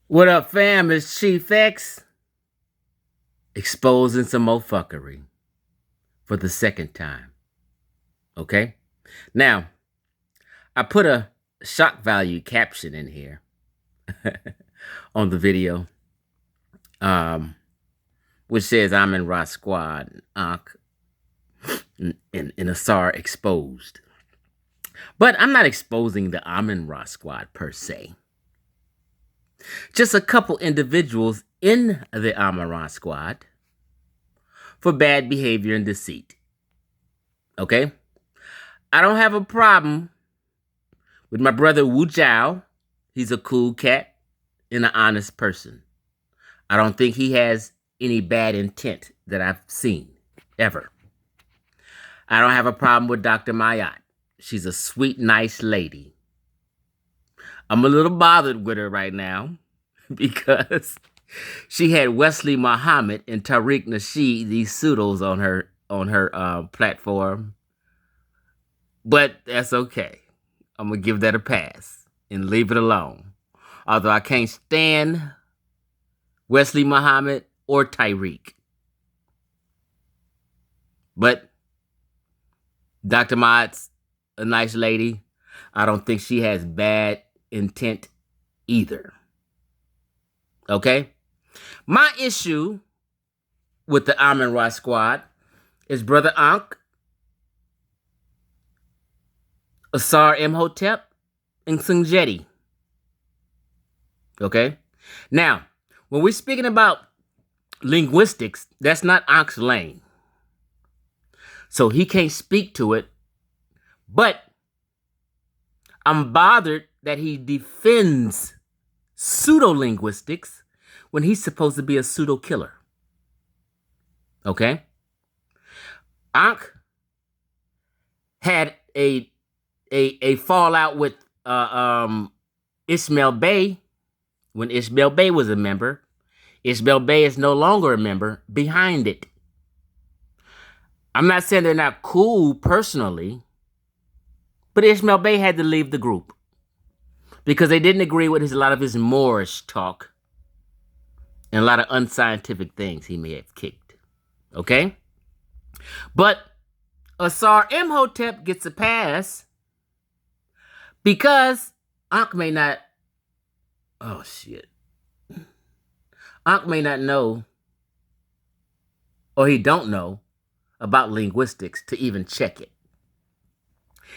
What up, fam? It's Chief X exposing some more fuckery for the second time. Okay? Now, I put a shock value caption in here on the video, which says I'm in Ra Squad, Ankh, in Asar Exposed. But I'm not exposing the Amin Ra Squad per se. Just a couple individuals in the Amin Ra Squad for bad behavior and deceit. Okay? I don't have a problem with my brother Wu Jiao. He's a cool cat and an honest person. I don't think he has any bad intent that I've seen, ever. I don't have a problem with Dr. Mayat. She's a sweet, nice lady. I'm a little bothered with her right now because she had Wesley Muhammad and Tariq Nasheed, these pseudos on her platform. But that's okay. I'm going to give that a pass and leave it alone. Although I can't stand Wesley Muhammad or Tariq. But Dr. Mayat's a nice lady. I don't think she has bad intent either. Okay? My issue with the Amin Ra Squad is Brother Ankh, Asar HOTEP, and Sungjetti. Okay? Now, when we're speaking about linguistics, that's not Ankh's lane. So he can't speak to it. But I'm bothered that he defends pseudo-linguistics when he's supposed to be a pseudo-killer. Okay? Ankh had a fallout with Ismail Bey when Ismail Bey was a member. Ismail Bey is no longer a member behind it. I'm not saying they're not cool personally, but Ismail Bey had to leave the group because they didn't agree with a lot of his Moorish talk and a lot of unscientific things he may have kicked. Okay? But Asar HOTEP gets a pass because Ankh may not... Oh, shit. Ankh may not know, or he don't know, about linguistics to even check it.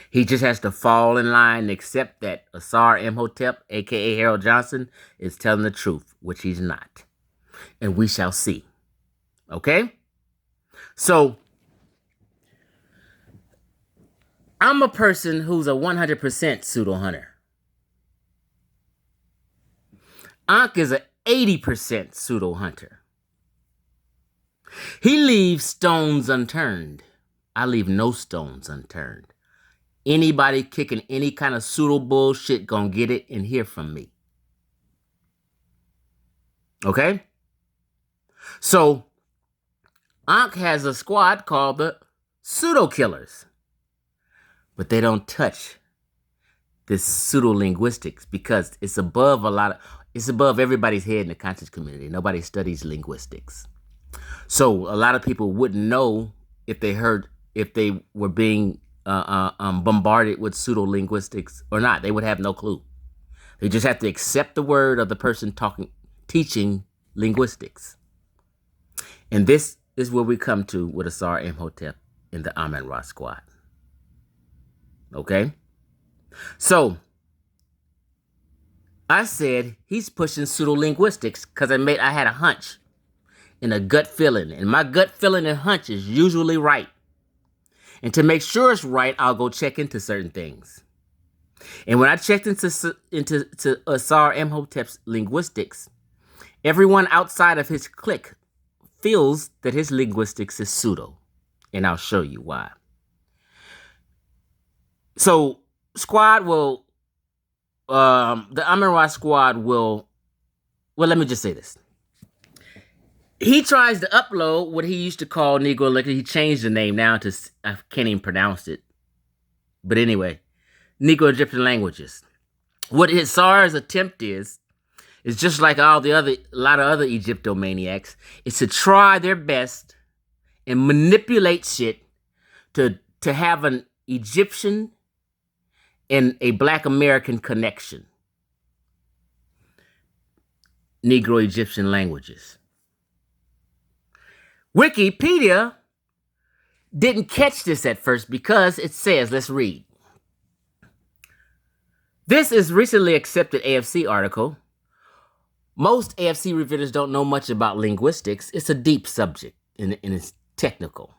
He just has to fall in line and accept that Asar HOTEP, a.k.a. Harold Johnson, is telling the truth, which he's not. And we shall see. Okay? So, I'm a person who's a 100% pseudo-hunter. Ankh is an 80% pseudo-hunter. He leaves stones unturned. I leave no stones unturned. Anybody kicking any kind of pseudo bullshit gonna get it and hear from me. Okay? So, Ankh has a squad called the Pseudo Killers. But they don't touch this pseudo-linguistics because it's above everybody's head in the conscious community. Nobody studies linguistics. So a lot of people wouldn't know if they were being bombarded with pseudo-linguistics or not. They would have no clue. They just have to accept the word of the person teaching linguistics. And this is where we come to with Asar HOTEP in the Amin Ra Squad. Okay? So, I said he's pushing pseudo-linguistics because I had a hunch and a gut feeling. And my gut feeling and hunch is usually right. And to make sure it's right, I'll go check into certain things. And when I checked into Asar HOTEP's linguistics, everyone outside of his clique feels that his linguistics is pseudo. And I'll show you why. So, squad will, the Amin Ra Squad will, well, let me just say this. He tries to upload what he used to call Negro Liquor. He changed the name now to, I can't even pronounce it. But anyway, Negro Egyptian languages. What Asar's attempt is It's just like a lot of other Egyptomaniacs. It's to try their best and manipulate shit to have an Egyptian and a Black American connection. Negro Egyptian languages. Wikipedia didn't catch this at first because it says, let's read. This is recently accepted AFC article. Most AFC reviewers don't know much about linguistics. It's a deep subject and it's technical.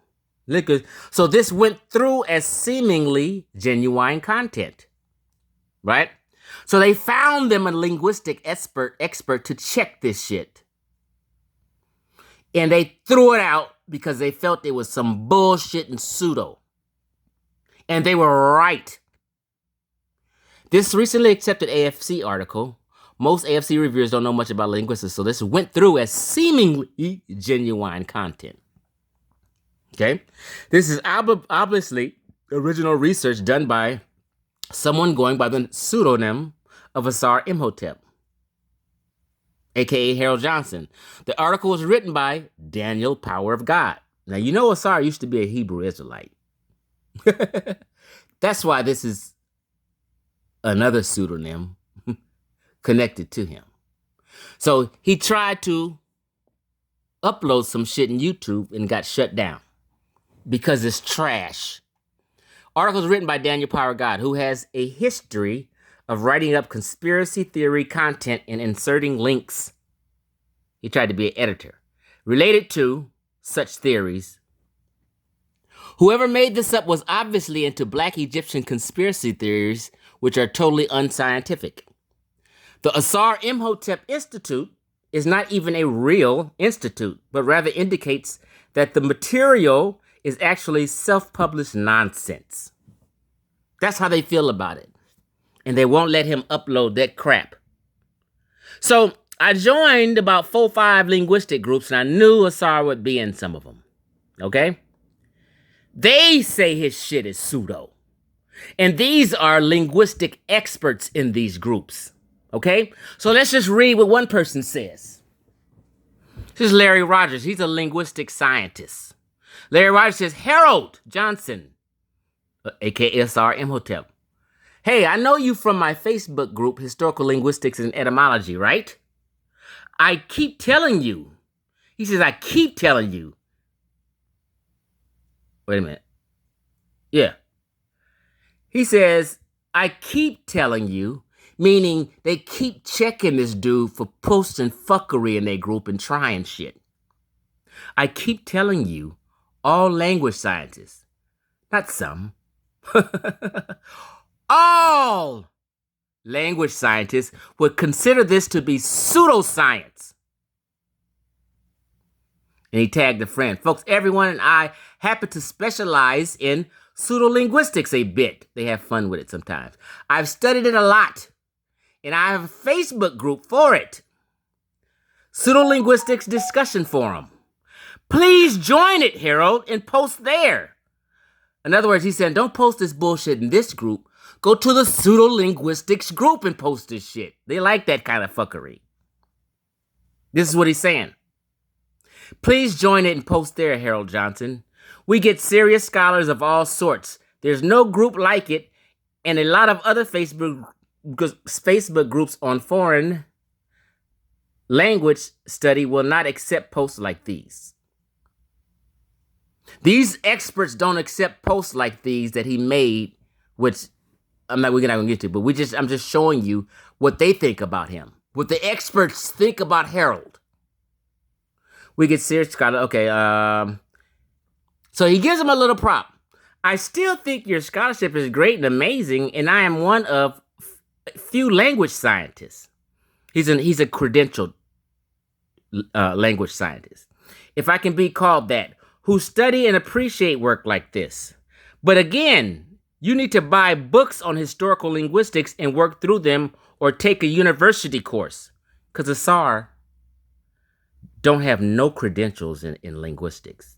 So this went through as seemingly genuine content, right? So they found them a linguistic expert to check this shit. And they threw it out because they felt it was some bullshit and pseudo. And they were right. This recently accepted AFC article, most AFC reviewers don't know much about linguistics, so this went through as seemingly genuine content. Okay? This is obviously original research done by someone going by the pseudonym of Asar EXPOSED, aka Harold Johnson. The article was written by Daniel Power of God. Now, you know Asar used to be a Hebrew Israelite. That's why this is another pseudonym connected to him. So he tried to upload some shit in YouTube and got shut down because it's trash. Articles written by Daniel Power God, who has a history of writing up conspiracy theory content and inserting links. He tried to be an editor related to such theories. Whoever made this up was obviously into Black Egyptian conspiracy theories, which are totally unscientific. The Asar EXPOSED Institute is not even a real institute, but rather indicates that the material is actually self-published nonsense. That's how they feel about it. And they won't let him upload that crap. So I joined about 4 or 5 linguistic groups, and I knew Asar would be in some of them. Okay? They say his shit is pseudo. And these are linguistic experts in these groups. Okay? So let's just read what one person says. This is Larry Rogers. He's a linguistic scientist. Larry Rogers says, Harold Johnson, aka Asar EXPOSED. Hey, I know you from my Facebook group, Historical Linguistics and Etymology, right? I keep telling you. He says, I keep telling you. Wait a minute. Yeah. He says, I keep telling you, meaning they keep checking this dude for posting fuckery in their group and trying shit. I keep telling you, all language scientists, not some, all language scientists would consider this to be pseudoscience. And he tagged a friend. Folks, everyone and I happen to specialize in pseudolinguistics a bit. They have fun with it sometimes. I've studied it a lot. And I have a Facebook group for it. Pseudolinguistics Discussion Forum. Please join it, Harold, and post there. In other words, he said, don't post this bullshit in this group. Go to the pseudolinguistics group and post this shit. They like that kind of fuckery. This is what he's saying. Please join it and post there, Harold Johnson. We get serious scholars of all sorts. There's no group like it, and a lot of other Facebook groups on foreign language study will not accept posts like these. These experts don't accept posts like these that he made, which we're not going to get to, but I'm just showing you what they think about him, what the experts think about Harold. We get serious scholar. Okay, so he gives him a little prop. I still think your scholarship is great and amazing, and I am one of few language scientists. He's a credentialed language scientist, if I can be called that, who study and appreciate work like this. But again, you need to buy books on historical linguistics and work through them or take a university course, because Asar don't have no credentials in linguistics.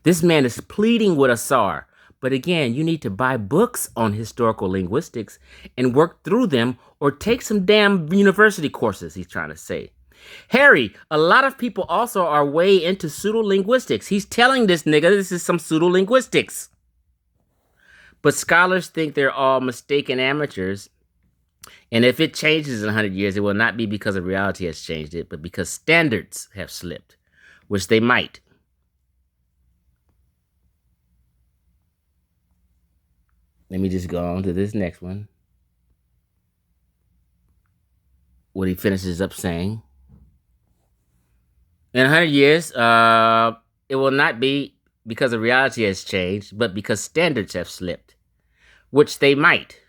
This man is pleading with Asar, But again, you need to buy books on historical linguistics and work through them or take some damn university courses, he's trying to say. Harry, a lot of people also are way into pseudo-linguistics. He's telling this nigga this is some pseudo-linguistics. But scholars think they're all mistaken amateurs. And if it changes in 100 years, it will not be because of reality has changed it, but because standards have slipped, which they might. Let me just go on to this next one. What he finishes up saying. In 100 years, it will not be because of reality has changed, but because standards have slipped, which they might.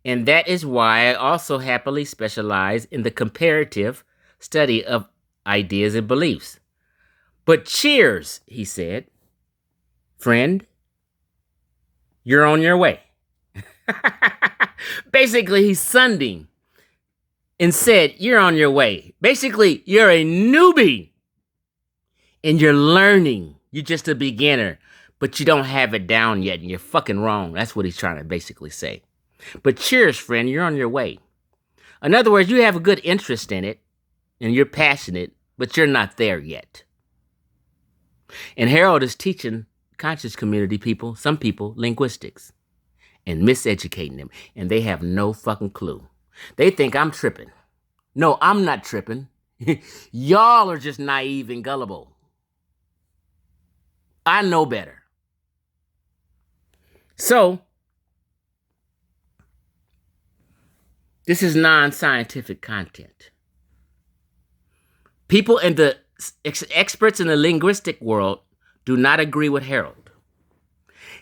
And that is why I also happily specialize in the comparative study of ideas and beliefs. But cheers, he said. Friend, you're on your way. Basically, he's sunding and said, you're on your way. Basically, you're a newbie and you're learning. You're just a beginner, but you don't have it down yet and you're fucking wrong. That's what he's trying to basically say. But cheers, friend, you're on your way. In other words, you have a good interest in it and you're passionate, but you're not there yet. And Harold is teaching conscious community people, some people, linguistics and miseducating them. And they have no fucking clue. They think I'm tripping. No, I'm not tripping. Y'all are just naive and gullible. I know better. So, this is non-scientific content. People in the experts in the linguistic world do not agree with Harold.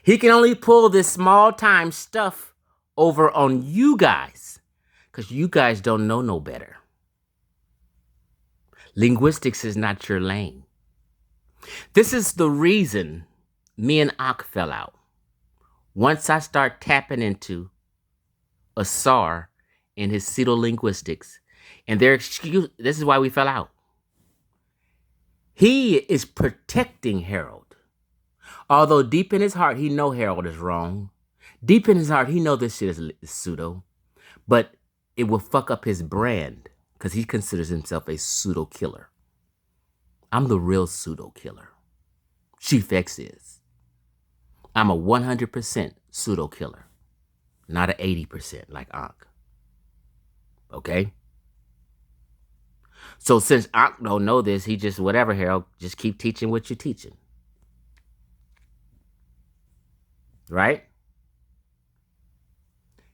He can only pull this small-time stuff over on you guys because you guys don't know no better. Linguistics is not your lane. This is the reason me and Ankh fell out. Once I start tapping into Asar and his pseudo-linguistics, and their excuse, this is why we fell out. He is protecting Harold. Although deep in his heart, he know Harold is wrong. Deep in his heart, he know this shit is pseudo. But it will fuck up his brand because he considers himself a pseudo-killer. I'm the real pseudo-killer. Chief X is. I'm a 100% pseudo-killer. Not an 80% like Ankh. Okay? So since Ankh don't know this, he just, whatever, Harold, just keep teaching what you're teaching. Right?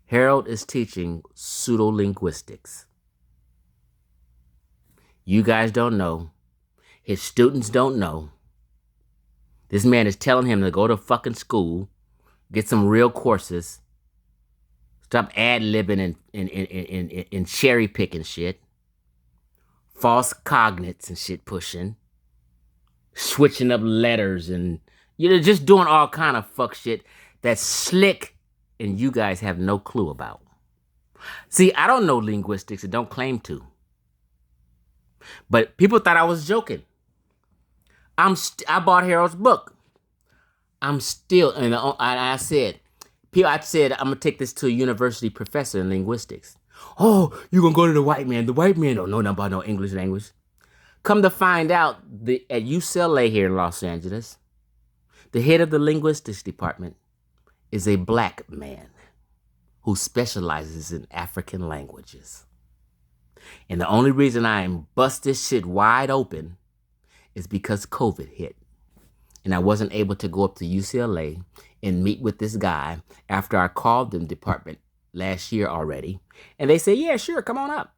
Harold is teaching pseudo-linguistics. You guys don't know. His students don't know. This man is telling him to go to fucking school, get some real courses, stop ad-libbing and cherry-picking shit, false cognates and shit pushing, switching up letters and, just doing all kind of fuck shit that's slick and you guys have no clue about. See, I don't know linguistics and don't claim to. But people thought I was joking. I bought Harold's book. I'm still, and I said, I'm going to take this to a university professor in linguistics. Oh, you're going to go to the white man. The white man don't know nothing about no English language. Come to find out, at UCLA here in Los Angeles, the head of the linguistics department is a black man who specializes in African languages. And the only reason I bust this shit wide open is because COVID hit. And I wasn't able to go up to UCLA and meet with this guy after I called them department last year already. And they said, yeah, sure, come on up.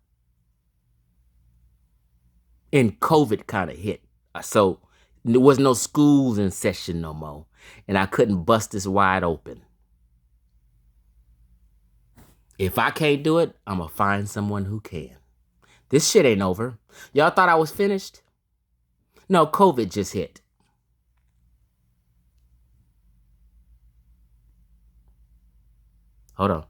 And COVID kind of hit. So there was no schools in session no more. And I couldn't bust this wide open. If I can't do it, I'm going to find someone who can. This shit ain't over. Y'all thought I was finished? No, COVID just hit. Hold on.